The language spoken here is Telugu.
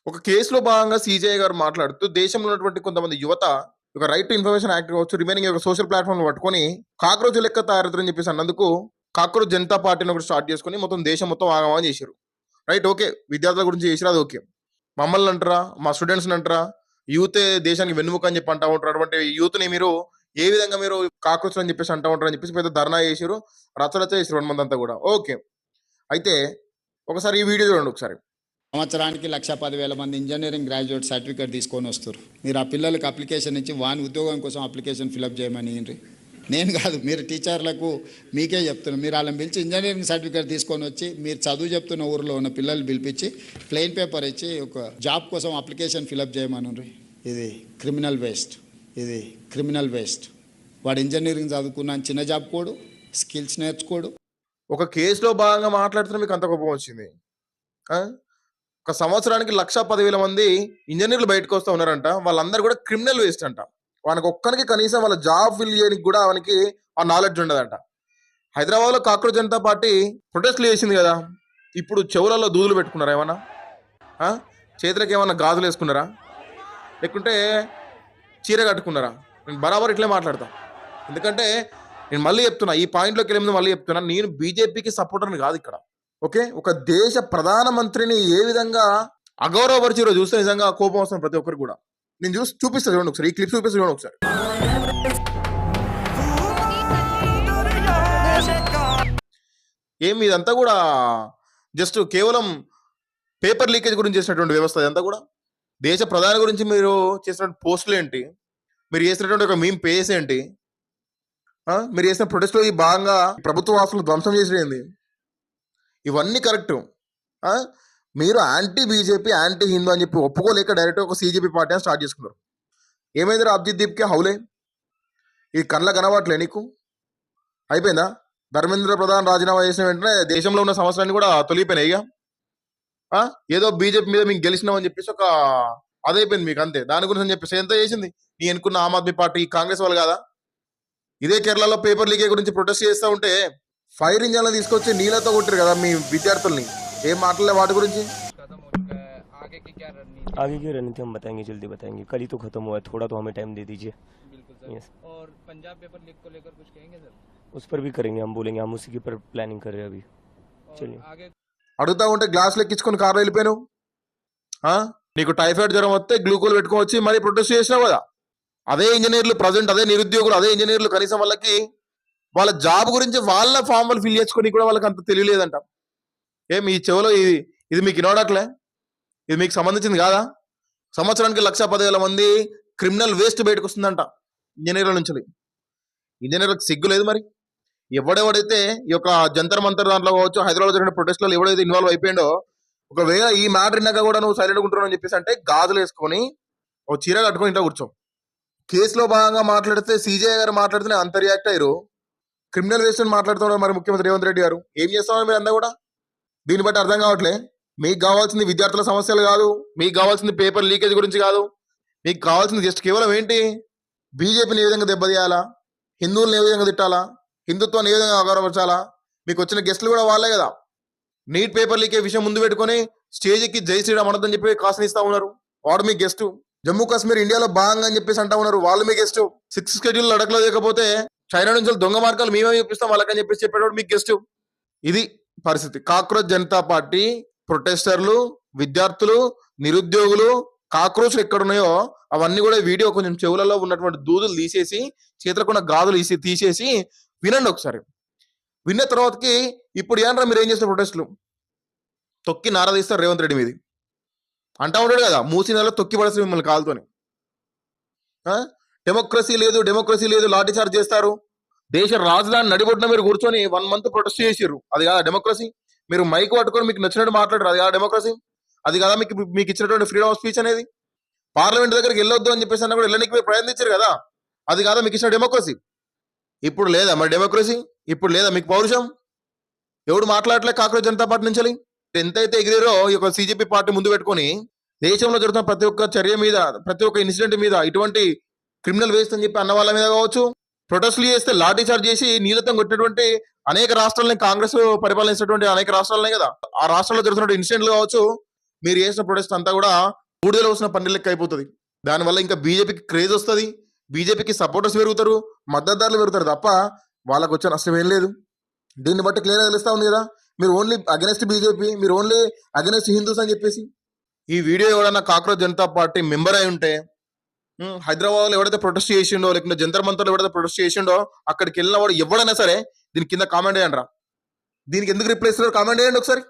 ఒక కేసులో భాగంగా సీజేఐ గారు మాట్లాడుతూ దేశంలో ఉన్నటువంటి కొంతమంది యువత ఒక రైట్ టు ఇన్ఫర్మేషన్ యాక్ట్ కావచ్చు, రిమైనింగ్ ఒక సోషల్ ప్లాట్ఫామ్ పట్టుకొని కాక్రోచ్ లెక్క తయారవుతారని చెప్పేసి అన్నందుకు కాక్రోచ్ జనతా పార్టీని ఒకటి స్టార్ట్ చేసుకొని మొత్తం దేశం మొత్తం ఆగమని చేశారు. రైట్, ఓకే, విద్యార్థుల గురించి చేసిరు, అది ఓకే. మమ్మల్ని అంటారా, మా స్టూడెంట్స్ని అంటారా, యూతే దేశానికి వెన్నుముక అని చెప్పి అంటా ఉంటారు. అటువంటి యూత్ని మీరు ఏ విధంగా మీరు కాక్రోచ్ అని చెప్పేసి అంటా ఉంటారు అని చెప్పేసి పెద్ద ధర్నా చేసారు, రచరచ చేసారు 1 మంత్ అంతా కూడా. ఓకే, అయితే ఒకసారి ఈ వీడియో చూడండి ఒకసారి. సంవత్సరానికి 1,10,000 మంది ఇంజనీరింగ్ గ్రాడ్యుయేట్ సర్టిఫికేట్ తీసుకొని వస్తారు. మీరు ఆ పిల్లలకి అప్లికేషన్ ఇచ్చి వాని ఉద్యోగం కోసం అప్లికేషన్ ఫిలప్ చేయమని నేను కాదు, మీరు టీచర్లకు మీకే చెప్తున్నారు. మీరు వాళ్ళని పిలిచి ఇంజనీరింగ్ సర్టిఫికేట్ తీసుకొని వచ్చి మీరు చదువు చెప్తున్న ఊరిలో ఉన్న పిల్లలు పిలిపించి ప్లెయిన్ పేపర్ ఇచ్చి ఒక జాబ్ కోసం అప్లికేషన్ ఫిలప్ చేయమని. ఇది క్రిమినల్ వేస్ట్. వాడు ఇంజనీరింగ్ చదువుకున్న చిన్న జాబ్ కోడు, స్కిల్స్ నేర్చుకోడు. ఒక కేసులో భాగంగా మాట్లాడుతున్న మీకు అంత కోపం వచ్చింది. ఒక సంవత్సరానికి 1,10,000 మంది ఇంజనీర్లు బయటకు వస్తూ ఉన్నారంట. వాళ్ళందరూ కూడా క్రిమినల్ వేస్ట్ అంట. వానికి ఒక్కరికి కనీసం వాళ్ళ జాబ్ ఫిల్ చేయడానికి కూడా వానికి ఆ నాలెడ్జ్ ఉండదంట. హైదరాబాద్లో కాక్రోచ్ జనతా పార్టీ ప్రొటెస్ట్లు చేసింది కదా, ఇప్పుడు చెవులలో దూదులు పెట్టుకున్నారా, ఏమన్నా చేతులకు ఏమన్నా గాజులు వేసుకున్నారా, లేకుంటే చీర కట్టుకున్నారా? నేను బరాబర్ ఇట్లే మాట్లాడతా. ఎందుకంటే నేను మళ్ళీ చెప్తున్నా, ఈ పాయింట్లోకి వెళ్ళే ముందు మళ్ళీ చెప్తున్నా, నేను బీజేపీకి సపోర్టర్ని కాదు ఇక్కడ. ఓకే, ఒక దేశ ప్రధానమంత్రిని ఏ విధంగా అగౌరవపరిచిరో చూస్తే నిజంగా కోపం వస్తుంది ప్రతి ఒక్కరికి కూడా. నేను చూపిస్తా చూడండి ఒకసారి, ఈ క్లిప్ చూపిస్తా చూడండి ఒకసారి. ఏమి ఇదంతా కూడా జస్ట్ కేవలం పేపర్ లీకేజ్ గురించి చేసినటువంటి వ్యవస్థ ఇదంతా కూడా. దేశ ప్రధాని గురించి మీరు చేసినటువంటి పోస్టులు ఏంటి, మీరు చేసినటువంటి ఒక మీమ్ పేస్ ఏంటి, మీరు చేసిన ప్రొటెస్ట్లో ఈ భాగంగా ప్రభుత్వ ఆస్తులు ధ్వంసం చేసేది, ఇవన్నీ కరెక్టు. మీరు యాంటీ బీజేపీ, యాంటీ హిందూ అని చెప్పి ఒప్పుకోలేక డైరెక్ట్ ఒక సీజేపీ పార్టీ అని స్టార్ట్ చేసుకున్నారు. ఏమైందిరా అభిజిత్ దీప్కే హౌలే, ఈ కళ్ళ కనబట్లే నీకు? అయిపోయిందా? ధర్మేంద్ర ప్రధాన్ రాజీనామా చేసిన వెంటనే దేశంలో ఉన్న సమస్యలన్నీ కూడా తొలిగిపోయినాయి. ఇక ఏదో బీజేపీ మీద మీకు గెలిచినామని చెప్పేసి ఒక అదైపోయింది మీకు, అంతే. దాని గురించి అని చెప్పేసి ఎంత చేసింది నీ ఎన్నుకున్న ఆమ్ ఆద్మీ పార్టీ, కాంగ్రెస్ వాళ్ళు కాదా? ఇదే కేరళలో పేపర్ లీకే గురించి ప్రొటెస్ట్ చేస్తూ ఉంటే ఫైర్ ఇంజన్లు తీసుకొచ్చి నీళ్ళతో కొట్టారు కదా మీ విద్యార్థుల్ని. ఏం మాట్లాడలే వాటి గురించి? आगे की रणनीति हम बताएंगे, जल्दी बताएंगे. कल ही तो खत्म हुआ है, थोड़ा तो हमें टाइम दे दीजिए. बिल्कुल सर. यस. और पंजाब पेपर लीक को लेकर कुछ कहेंगे सर? उस पर भी करेंगे, हम बोलेंगे, हम उसी के पर प्लानिंग कर रहे हैं अभी. चलिए. आगे అడుగుతా ఉంటే గ్లాసులు ఎక్కించుకొని కార్లో వెళ్ళిపోయాను. నీకు టైఫాయిడ్ జ్వరం వస్తే గ్లూకోజ్ పెట్టుకొని వచ్చి మరీ ప్రొటెస్ట్ చేసినావు కదా. అదే ఇంజనీర్లు ప్రజెంట్, అదే నిరుద్యోగులు, అదే ఇంజనీర్లు కనీసం వాళ్ళకి వాళ్ళ జాబ్ గురించి వాళ్ళ ఫామ్లు ఫిల్ చేసుకొని కూడా వాళ్ళకి అంత తెలియలేదంట. మీ చెవులో ఇది మీకు వినోడట్లే? ఇది మీకు సంబంధించింది కాదా? సంవత్సరానికి 1,10,000 మంది క్రిమినల్ వేస్ట్ బయటకు వస్తుందంట ఇంజనీర్ల నుంచి. ఇంజనీర్లకు సిగ్గు లేదు మరి? ఎవడెవడైతే ఈ యొక్క జంతర్ మంతర్ దాంట్లో కావచ్చు, హైదరాబాద్ జరిగిన ప్రొటెస్ట్లో ఎవడైతే ఇన్వాల్వ్ అయిపోయిండో, ఒకవేళ ఈ మ్యాటర్ విన్నాక కూడా నువ్వు సైలెంట్గా ఉంటున్నావు అని చెప్పేసి అంటే గాజులు వేసుకొని ఒక చీర కట్టుకొని ఇంట్లో కూర్చో. కేసులో భాగంగా మాట్లాడితే సీజే గారు మాట్లాడితే అంత రియాక్ట్ అయ్యారు. క్రిమినల్ వేస్ట్ అని మాట్లాడుతున్నారు మరి ముఖ్యమంత్రి రేవంత్ రెడ్డి గారు. ఏం చేస్తున్నారు మీరు అంతా కూడా? దీన్ని బట్టి అర్థం కావట్లే. మీకు కావాల్సింది విద్యార్థుల సమస్యలు కాదు, మీకు కావాల్సింది పేపర్ లీకేజ్ గురించి కాదు, మీకు కావాల్సింది జస్ట్ కేవలం ఏంటి, బీజేపీని ఏ విధంగా దెబ్బతీయాలా, హిందువులను ఏ విధంగా తిట్టాలా, హిందుత్వాన్ని ఏ విధంగా అగౌరవపరచాలా. మీకు వచ్చిన గెస్టులు కూడా వాళ్ళే కదా. నీట్ పేపర్ లీకేజ్ విషయం ముందు పెట్టుకొని స్టేజ్కి జై శ్రీరామ్ అనొద్దని చెప్పి కాసనిస్తా ఉన్నారు. వాడు మీ గెస్ట్. జమ్మూ కాశ్మీర్ ఇండియాలో భాగంగా అని చెప్పేసి అంటా ఉన్నారు, వాళ్ళు మీ గెస్ట్. 6 షెడ్యూల్ అడగలో లేకపోతే చైనా నుంచి దొంగ మార్గాలు మేమే చూపిస్తాం వాళ్ళకని చెప్పేసి చెప్పేవాడు మీకు గెస్ట్. ఇది పరిస్థితి. కాక్రోచ్ జనతా పార్టీ ప్రొటెస్టర్లు, విద్యార్థులు, నిరుద్యోగులు, కాక్రోచ్లు ఎక్కడున్నాయో అవన్నీ కూడా వీడియో కొంచెం చెవులలో ఉన్నటువంటి దూదులు తీసేసి, చేతులకున్న గాజులు తీసేసి వినండి ఒకసారి. విన్న తర్వాతకి ఇప్పుడు ఏంట్రా మీరు ఏం చేసిన ప్రొటెస్టులు తొక్కి నారదీస్తారు రేవంత్ రెడ్డి మీది అంటా ఉంటాడు కదా, మూసి నెలలో తొక్కి పడేస్తారు మిమ్మల్ని కాలుతోని. డెమోక్రసీ లేదు, లాఠీ చార్జ్ చేస్తారు. దేశ రాజధాని నడిబొడ్డున మీరు కూర్చొని 1 మంత్ ప్రొటెస్ట్ చేసిర్రు, అది కాదా డెమోక్రసీ? మీరు మైక్ పట్టుకొని మీకు నచ్చినట్టు మాట్లాడరు, అది కాదా డెమోక్రసీ? అది కాదా మీకు ఇచ్చినటువంటి ఫ్రీడమ్ ఆఫ్ స్పీచ్ అనేది? పార్లమెంట్ దగ్గరికి వెళ్ళొద్దు అని చెప్పేసి అన్న కూడా వెళ్ళడానికి మీరు ప్రయత్నించారు కదా, అది కాదా మీకు ఇచ్చిన డెమోక్రసీ? ఇప్పుడు లేదా మరి డెమోక్రసీ? ఇప్పుడు లేదా మీకు పౌరుషం? ఎవడు మాట్లాడలే కాక్రోచ్ జనతా పార్టీ నుంచి. ఎంతైతే ఎగిరారో ఈ యొక్క సీజేపీ పార్టీ ముందు పెట్టుకొని దేశంలో జరుగుతున్న ప్రతి ఒక్క చర్య మీద, ప్రతి ఒక్క ఇన్సిడెంట్ మీద ఇటువంటి క్రిమినల్ వేస్ట్ అని చెప్పి అన్న వాళ్ళ మీద కావచ్చు, ప్రొటెస్ట్లు చేస్తే లాఠీ చార్జ్ చేసి నీళ్ళతో కొట్టినటువంటి అనేక రాష్ట్రాలని, కాంగ్రెస్ పరిపాలించినటువంటి అనేక రాష్ట్రాలనే కదా, ఆ రాష్ట్రాల్లో జరుగుతున్న ఇన్సిడెంట్లు కావచ్చు, మీరు చేసిన ప్రొటెస్ట్ అంతా కూడా బూడిదలో వస్తున్న పన్నెల లెక్క అయిపోతుంది. దానివల్ల ఇంకా బీజేపీకి క్రేజ్ వస్తుంది, బీజేపీకి సపోర్టర్స్ పెరుగుతారు, మద్దతుదారులు పెరుగుతారు తప్ప వాళ్ళకు వచ్చే నష్టం ఏం లేదు. దీన్ని బట్టి క్లియర్గా తెలుస్తా ఉంది కదా, మీరు ఓన్లీ అగెనెస్ట్ బీజేపీ, మీరు ఓన్లీ అగెనెస్ట్ హిందూస్ అని చెప్పేసి. ఈ వీడియో ఎవడన్నా కాక్రోచ్ జనతా పార్టీ మెంబర్ అయి ఉంటే, హైదరాబాద్లో ఎవడైతే ప్రొటెస్ట్ చేసిండో, లేకుంటే జంతర్ మంతర్లో ఎవడైతే ప్రొటెస్ట్ చేసిండో, అక్కడికి వెళ్ళిన వాడు ఎవడైనా సరే దీని కింద కామెంట్ చేయండి రా. దీనికి ఎందుకు రిప్లై ఇస్తారో కామెంట్ చేయండి ఒకసారి.